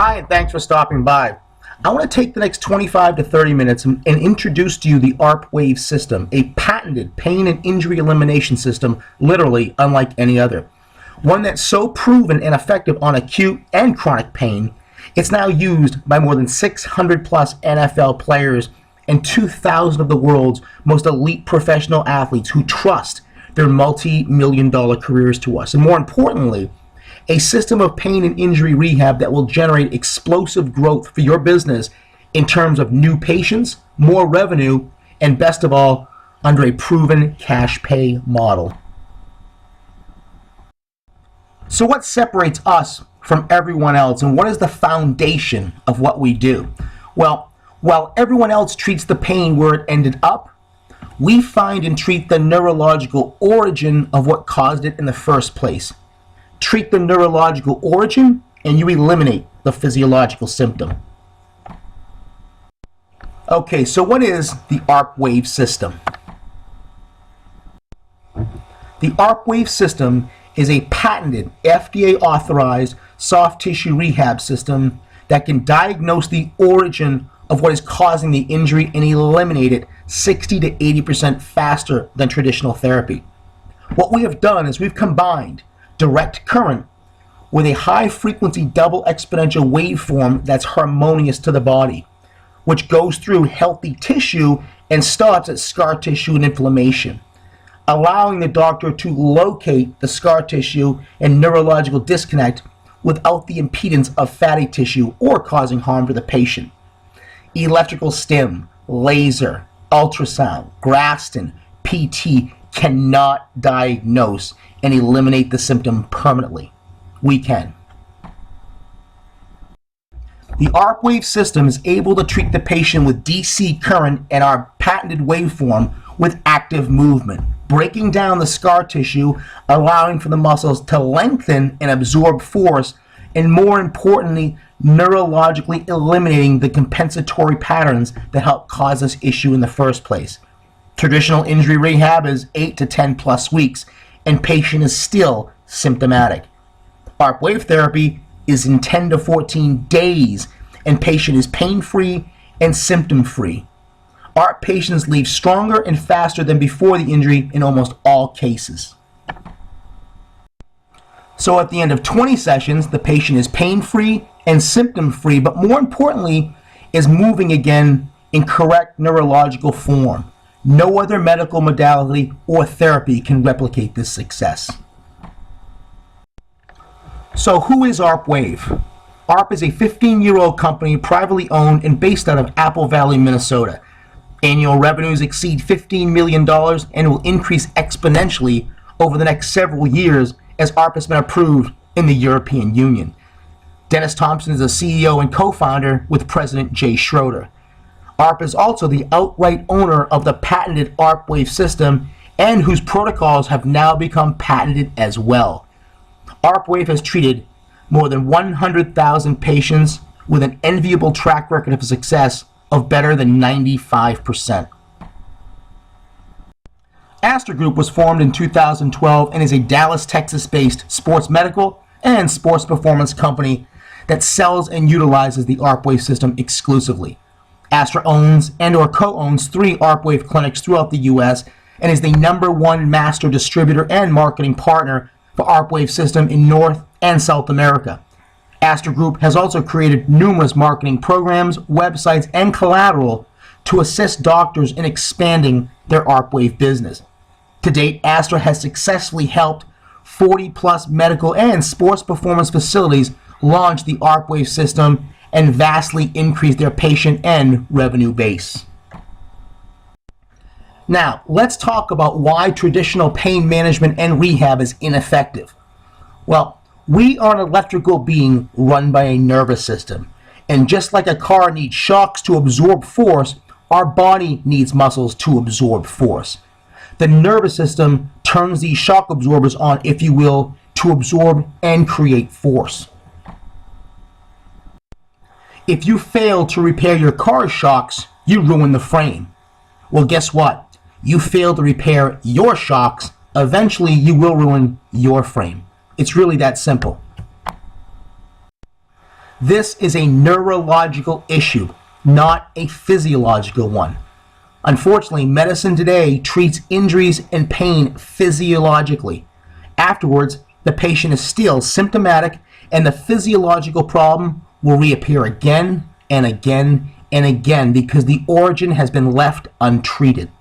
Hi, and thanks for stopping by. I want to take the next 25 to 30 minutes and introduce to you the ARP Wave system, a patented pain and injury elimination system, literally unlike any other. One that's so proven and effective on acute and chronic pain, it's now used by more than 600 plus NFL players and 2,000 of the world's most elite professional athletes who trust their multi-million-dollar careers to us. And more importantly, a system of pain and injury rehab that will generate explosive growth for your business in terms of new patients, more revenue, and best of all, under a proven cash pay model. So what separates us from everyone else, and what is the foundation of what we do? Well, while everyone else treats the pain where it ended up, we find and treat the neurological origin of what caused it in the first place. Treat the neurological origin, and you eliminate the physiological symptom. Okay, so what is the ARP Wave system? The ARP Wave system is a patented, FDA-authorized soft tissue rehab system that can diagnose the origin of what is causing the injury and eliminate it 60 to 80% faster than traditional therapy. What we have done is we've combined direct current with a high-frequency double exponential waveform that's harmonious to the body, which goes through healthy tissue and stops at scar tissue and inflammation, allowing the doctor to locate the scar tissue and neurological disconnect without the impedance of fatty tissue or causing harm to the patient. Electrical stim, laser, ultrasound, Grafton, PT cannot diagnose and eliminate the symptom permanently. We can. The ARP Wave system is able to treat the patient with DC current and our patented waveform with active movement, breaking down the scar tissue, allowing for the muscles to lengthen and absorb force, and more importantly, neurologically eliminating the compensatory patterns that help cause this issue in the first place. Traditional injury rehab is 8 to 10 plus weeks, and patient is still symptomatic. ARP Wave therapy is in 10 to 14 days, and patient is pain-free and symptom-free. ARP patients leave stronger and faster than before the injury in almost all cases. So at the end of 20 sessions, the patient is pain-free and symptom-free, but more importantly, is moving again in correct neurological form. No other medical modality or therapy can replicate this success. So who is ARP Wave? ARP is a 15-year-old company privately owned and based out of Apple Valley, Minnesota. Annual revenues exceed $15 million and will increase exponentially over the next several years as ARP has been approved in the European Union. Dennis Thompson is a CEO and co-founder with President Jay Schroeder. ARP is also the outright owner of the patented ARP Wave system and whose protocols have now become patented as well. ARP Wave has treated more than 100,000 patients with an enviable track record of success of better than 95%. Astor Group was formed in 2012 and is a Dallas, Texas-based sports medical and sports performance company that sells and utilizes the ARP Wave system exclusively. Astor owns and or co-owns 3 ARP Wave clinics throughout the U.S. and is the #1 master distributor and marketing partner for ARP Wave system in North and South America. Astor Group has also created numerous marketing programs, websites, and collateral to assist doctors in expanding their ARP Wave business. To date, Astor has successfully helped 40 plus medical and sports performance facilities launch the ARP Wave system and vastly increase their patient and revenue base. Now, let's talk about why traditional pain management and rehab is ineffective. Well, we are an electrical being run by a nervous system. And just like a car needs shocks to absorb force, our body needs muscles to absorb force. The nervous system turns these shock absorbers on, if you will, to absorb and create force. If you fail to repair your car's shocks, you ruin the frame. Well, guess what? You fail to repair your shocks, eventually you will ruin your frame. It's really that simple. This is a neurological issue, not a physiological one. Unfortunately, medicine today treats injuries and pain physiologically. Afterwards, the patient is still symptomatic, and the physiological problem will reappear again and again and again because the origin has been left untreated.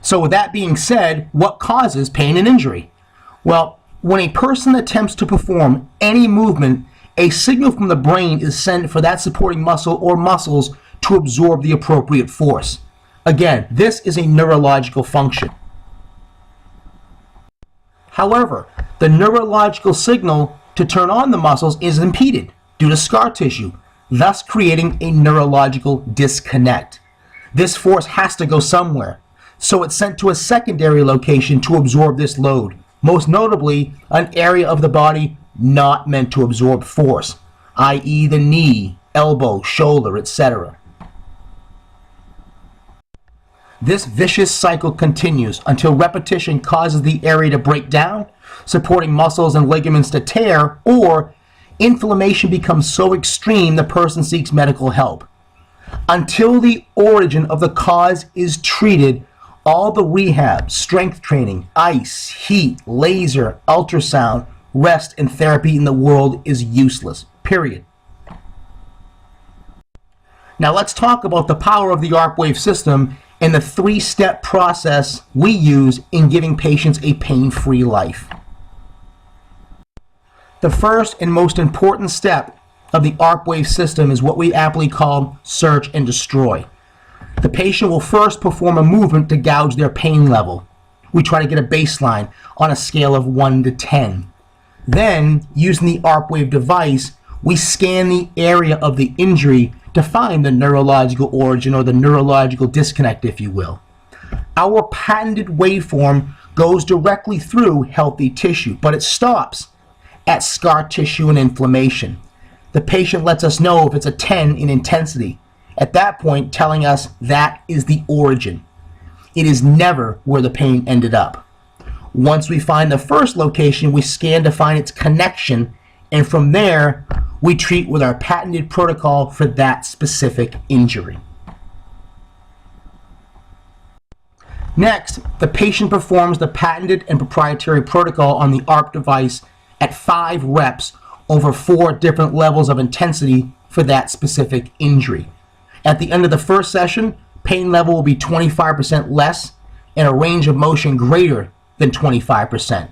So with that being said, what causes pain and injury? Well, when a person attempts to perform any movement, a signal from the brain is sent for that supporting muscle or muscles to absorb the appropriate force. Again, this is a neurological function. However, the neurological signal to turn on the muscles is impeded due to scar tissue, thus creating a neurological disconnect. This force has to go somewhere, so it's sent to a secondary location to absorb this load, most notably an area of the body not meant to absorb force, i.e. the knee, elbow, shoulder, etc. This vicious cycle continues until repetition causes the area to break down, supporting muscles and ligaments to tear, or inflammation becomes so extreme the person seeks medical help. Until the origin of the cause is treated, all the rehab, strength training, ice, heat, laser, ultrasound, rest, and therapy in the world is useless. Period. Now let's talk about the power of the ARP wave system and the three-step process we use in giving patients a pain-free life. The first and most important step of the ARP wave system is what we aptly call search and destroy. The patient will first perform a movement to gauge their pain level. We try to get a baseline on a scale of 1 to 10. Then, using the ARP wave device, we scan the area of the injury to find the neurological origin or the neurological disconnect, if you will. Our patented waveform goes directly through healthy tissue, but it stops at scar tissue and inflammation. The patient lets us know if it's a 10 in intensity, at that point telling us that is the origin. It is never where the pain ended up. Once we find the first location, we scan to find its connection, and from there, we treat with our patented protocol for that specific injury. Next, the patient performs the patented and proprietary protocol on the ARP device at 5 reps over 4 different levels of intensity for that specific injury. At the end of the first session, pain level will be 25% less and a range of motion greater than 25%.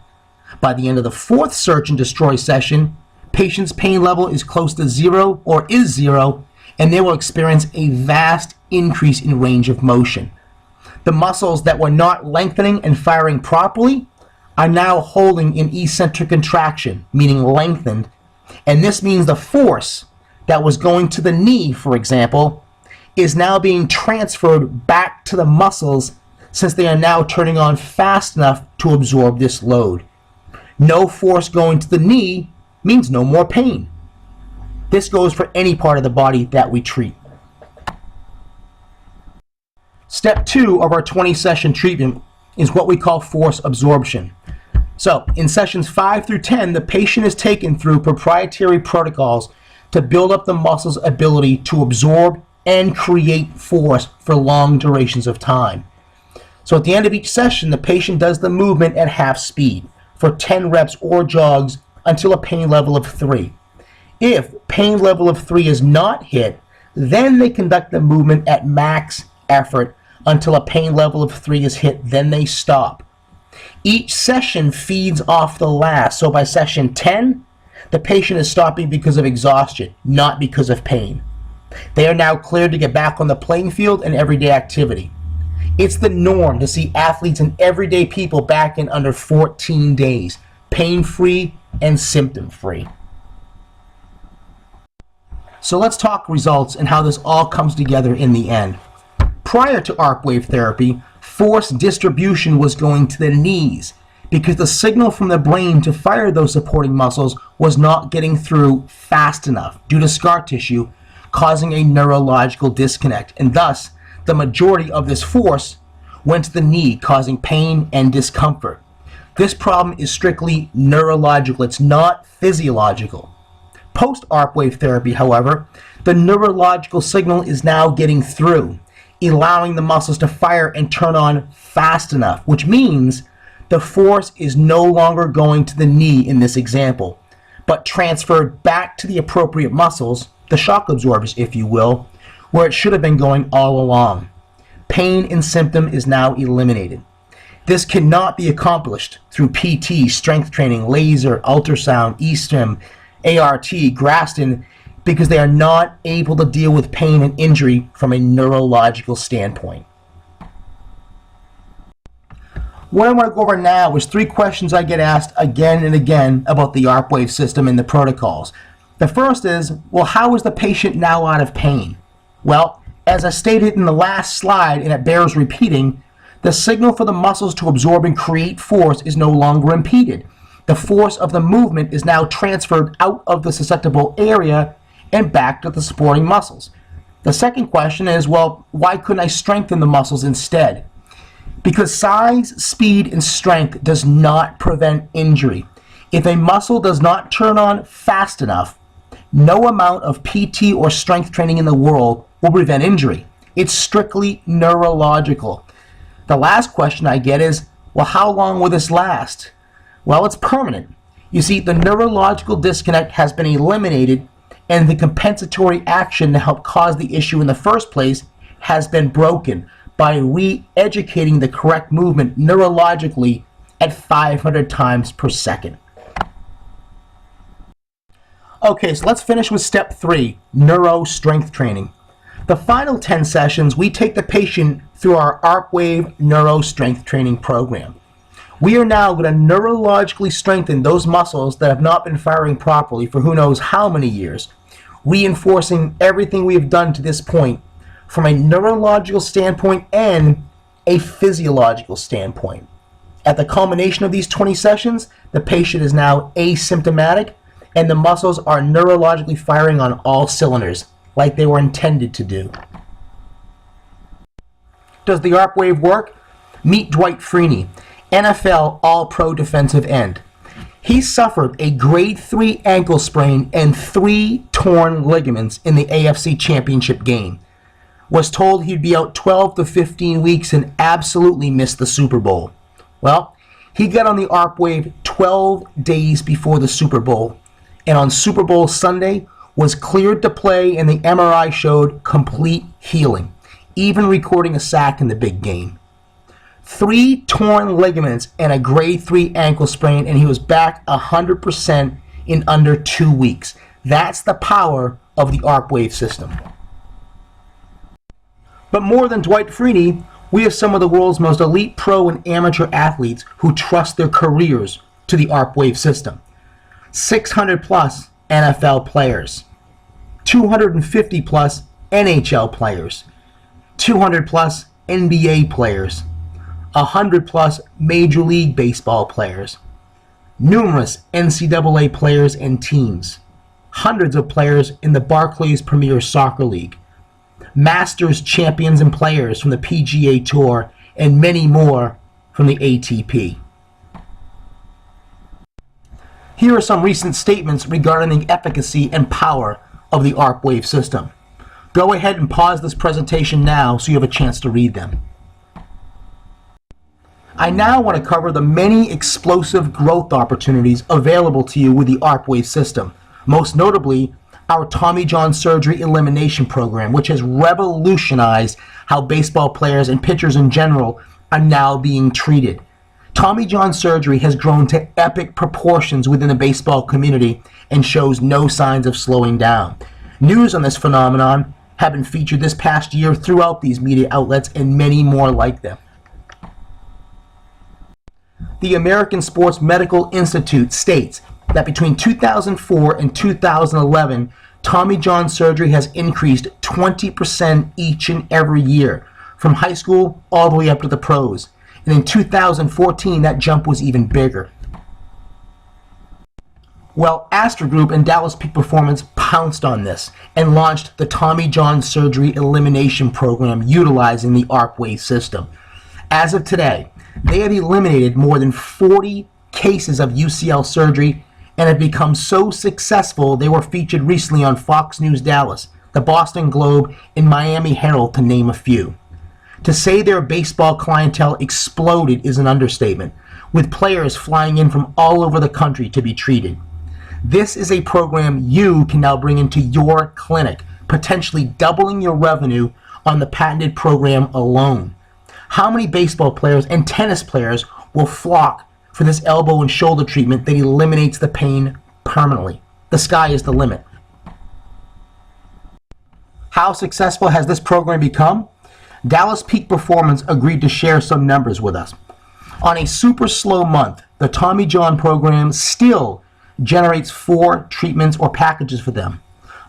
By the end of the 4th search and destroy session, patient's pain level is close to 0 or is 0, and they will experience a vast increase in range of motion. The muscles that were not lengthening and firing properly are now holding in eccentric contraction, meaning lengthened, and this means the force that was going to the knee, for example, is now being transferred back to the muscles since they are now turning on fast enough to absorb this load. No force going to the knee means no more pain. This goes for any part of the body that we treat. Step 2 of our 20-session treatment is what we call force absorption. So, in sessions 5 through 10, the patient is taken through proprietary protocols to build up the muscle's ability to absorb and create force for long durations of time. So at the end of each session, the patient does the movement at half speed for 10 reps or jogs until a pain level of 3. If pain level of 3 is not hit, then they conduct the movement at max effort until a pain level of 3 is hit, then they stop. Each session feeds off the last, so by session 10, the patient is stopping because of exhaustion, not because of pain. They are now cleared to get back on the playing field and everyday activity. It's the norm to see athletes and everyday people back in under 14 days, pain-free and symptom-free. So let's talk results and how this all comes together in the end. Prior to ARP wave therapy, force distribution was going to the knees because the signal from the brain to fire those supporting muscles was not getting through fast enough due to scar tissue, causing a neurological disconnect, and thus the majority of this force went to the knee, causing pain and discomfort. This problem is strictly neurological. It's not physiological. Post-ARP wave therapy, however, the neurological signal is now getting through, allowing the muscles to fire and turn on fast enough, which means the force is no longer going to the knee in this example, but transferred back to the appropriate muscles, the shock absorbers, if you will, where it should have been going all along. Pain and symptom is now eliminated. This cannot be accomplished through PT, strength training, laser, ultrasound, eStim, ART, Graston, because they are not able to deal with pain and injury from a neurological standpoint. What I want to go over now is 3 questions I get asked again and again about the ARP wave system and the protocols. The first is, well, how is the patient now out of pain? Well, as I stated in the last slide, and it bears repeating, the signal for the muscles to absorb and create force is no longer impeded. The force of the movement is now transferred out of the susceptible area and back to the supporting muscles. The second question is, well, why couldn't I strengthen the muscles instead? Because size, speed, and strength does not prevent injury. If a muscle does not turn on fast enough, no amount of PT or strength training in the world will prevent injury. It's strictly neurological. The last question I get is, well, how long will this last? Well, it's permanent. You see, the neurological disconnect has been eliminated, and the compensatory action to help cause the issue in the first place has been broken by re-educating the correct movement neurologically at 500 times per second. Okay, so let's finish with step 3, neuro strength training. The final 10 sessions, we take the patient through our ARP wave neuro strength training program. We are now going to neurologically strengthen those muscles that have not been firing properly for who knows how many years, reinforcing everything we have done to this point from a neurological standpoint and a physiological standpoint. At the culmination of these 20 sessions, the patient is now asymptomatic and the muscles are neurologically firing on all cylinders, like they were intended to do. Does the ARP wave work? Meet Dwight Freeney, NFL All-Pro defensive end. He suffered a grade 3 ankle sprain and 3 torn ligaments in the AFC Championship game. Was told he'd be out 12 to 15 weeks and absolutely missed the Super Bowl. Well, he got on the ARP wave 12 days before the Super Bowl, and on Super Bowl Sunday was cleared to play, and the MRI showed complete healing, even recording a sack in the big game. 3 torn ligaments and a grade 3 ankle sprain, and he was back 100% in under 2 weeks. That's the power of the ARP wave system. But more than Dwight Freeney, we have some of the world's most elite pro and amateur athletes who trust their careers to the ARP wave system. 600 plus NFL players, 250 plus NHL players, 200 plus NBA players, 100 plus Major League Baseball players, numerous NCAA players and teams, hundreds of players in the Barclays Premier Soccer League, Masters champions and players from the PGA Tour, and many more from the ATP. Here are some recent statements regarding the efficacy and power of the ARP wave system. Go ahead and pause this presentation now so you have a chance to read them. I now want to cover the many explosive growth opportunities available to you with the ARP wave system, most notably our Tommy John surgery elimination program, which has revolutionized how baseball players and pitchers in general are now being treated. Tommy John surgery has grown to epic proportions within the baseball community and shows no signs of slowing down. News on this phenomenon have been featured this past year throughout these media outlets and many more like them. The American Sports Medical Institute states that between 2004 and 2011, Tommy John surgery has increased 20% each and every year, from high school all the way up to the pros. And in 2014, that jump was even bigger. Well, Astor Group and Dallas Peak Performance pounced on this and launched the Tommy John Surgery Elimination Program utilizing the ARP wave system. As of today, They have eliminated more than 40 cases of UCL surgery and have become so successful they were featured recently on Fox News Dallas, the Boston Globe, and Miami Herald, to name a few. To say their baseball clientele exploded is an understatement, with players flying in from all over the country to be treated. This is a program you can now bring into your clinic, potentially doubling your revenue on the patented program alone. How many baseball players and tennis players will flock for this elbow and shoulder treatment that eliminates the pain permanently? The sky is the limit. How successful has this program become? Dallas Peak Performance agreed to share some numbers with us. On a super slow month, the Tommy John program still generates 4 treatments or packages for them.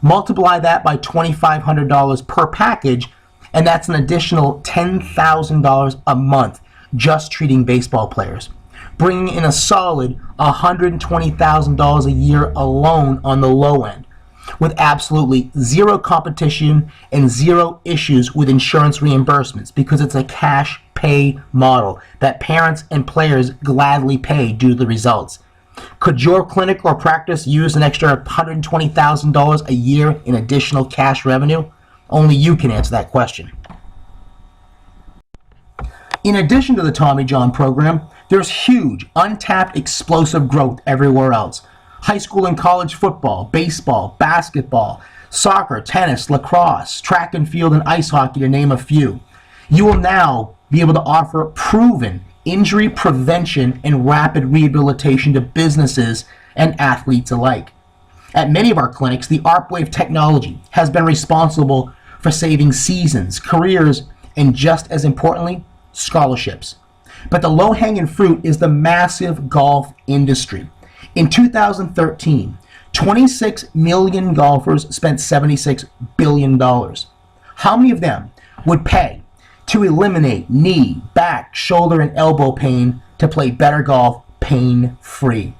Multiply that by $2,500 per package, and that's an additional $10,000 a month just treating baseball players, bringing in a solid $120,000 a year alone on the low end, with absolutely zero competition and zero issues with insurance reimbursements because it's a cash pay model that parents and players gladly pay due to the results. Could your clinic or practice use an extra $120,000 a year in additional cash revenue? Only you can answer that question. In addition to the Tommy John program, there's huge, untapped, explosive growth everywhere else. High school and college football, baseball, basketball, soccer, tennis, lacrosse, track and field, and ice hockey, to name a few. You will now be able to offer proven injury prevention and rapid rehabilitation to businesses and athletes alike. At many of our clinics, the ARP Wave technology has been responsible for saving seasons, careers, and just as importantly, scholarships. But the low-hanging fruit is the massive golf industry. In 2013, 26 million golfers spent $76 billion. How many of them would pay to eliminate knee, back, shoulder, and elbow pain to play better golf pain-free?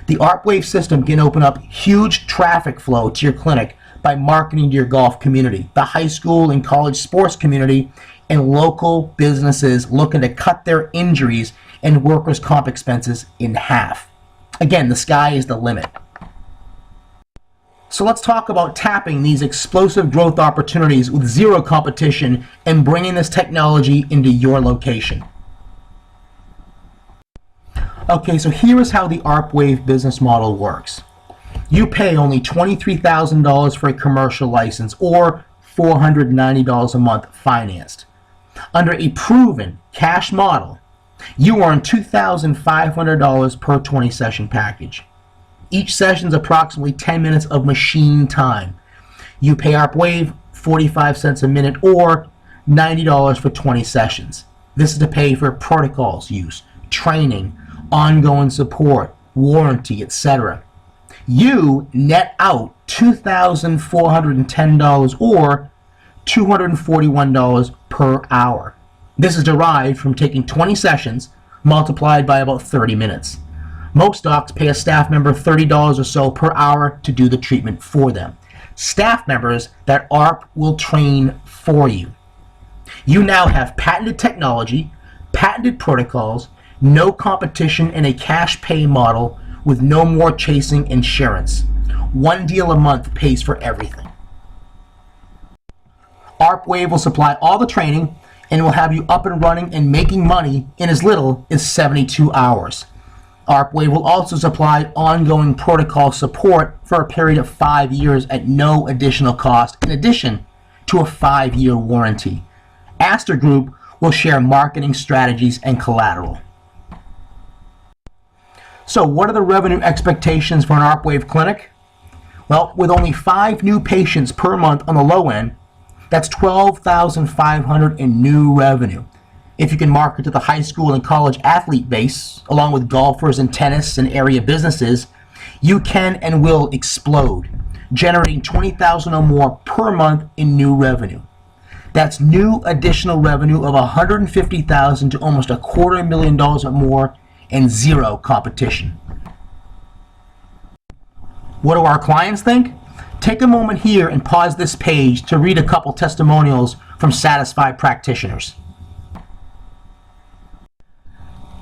The ARP Wave system can open up huge traffic flow to your clinic by marketing to your golf community, the high school and college sports community, and local businesses looking to cut their injuries and workers' comp expenses in half. Again, the sky is the limit. So let's talk about tapping these explosive growth opportunities with zero competition and bringing this technology into your location. Okay, so here is how the ARP Wave business model works. You pay only $23,000 for a commercial license or $490 a month financed. Under a proven cash model, you earn $2,500 per 20-session package. Each session is approximately 10 minutes of machine time. You pay ARP Wave 45 cents a minute or $90 for 20 sessions. This is to pay for protocols use, training, ongoing support, warranty, etc. You net out $2,410 or $241 per hour. This is derived from taking 20 sessions multiplied by about 30 minutes. Most docs pay a staff member $30 or so per hour to do the treatment for them. Staff members that ARP will train for you. You now have patented technology, patented protocols, no competition, and a cash pay model with no more chasing insurance. One deal a month pays for everything. ARP Wave will supply all the training and will have you up and running and making money in as little as 72 hours. ARP Wave will also supply ongoing protocol support for a period of 5 years at no additional cost, in addition to a 5-year warranty. Astor Group will share marketing strategies and collateral. So what are the revenue expectations for an ARP Wave clinic? Well, with only 5 new patients per month on the low end, that's $12,500 in new revenue. If you can market to the high school and college athlete base, along with golfers and tennis and area businesses, you can and will explode, generating $20,000 or more per month in new revenue. That's new additional revenue of $150,000 to almost $250,000 or more, and zero competition. What do our clients think? Take a moment here and pause this page to read a couple testimonials from satisfied practitioners.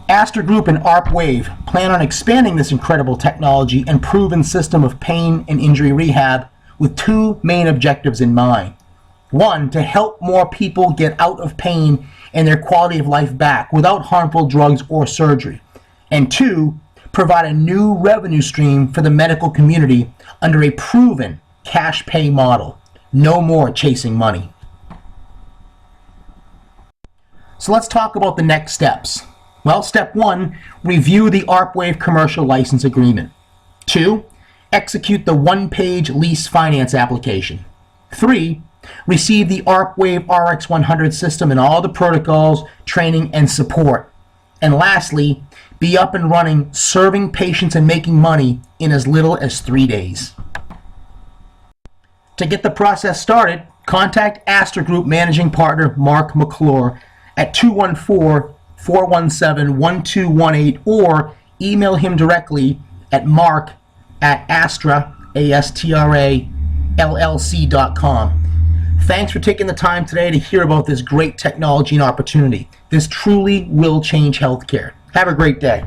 Astra Group and ARP Wave plan on expanding this incredible technology and proven system of pain and injury rehab with two main objectives in mind. One, to help more people get out of pain and their quality of life back without harmful drugs or surgery. And two, provide a new revenue stream for the medical community under a proven cash pay model. No more chasing money. So let's talk about the next steps. Well, step one, review the ARP Wave commercial license agreement. 2, execute the one-page lease finance application. 3, receive the ARP Wave RX100 system and all the protocols, training, and support. And lastly, be up and running, serving patients and making money in as little as 3 days. To get the process started, contact Astra Group Managing Partner Mark McClure at 214-417-1218 or email him directly at mark@astra.llc.com. Thanks for taking the time today to hear about this great technology and opportunity. This truly will change healthcare. Have a great day.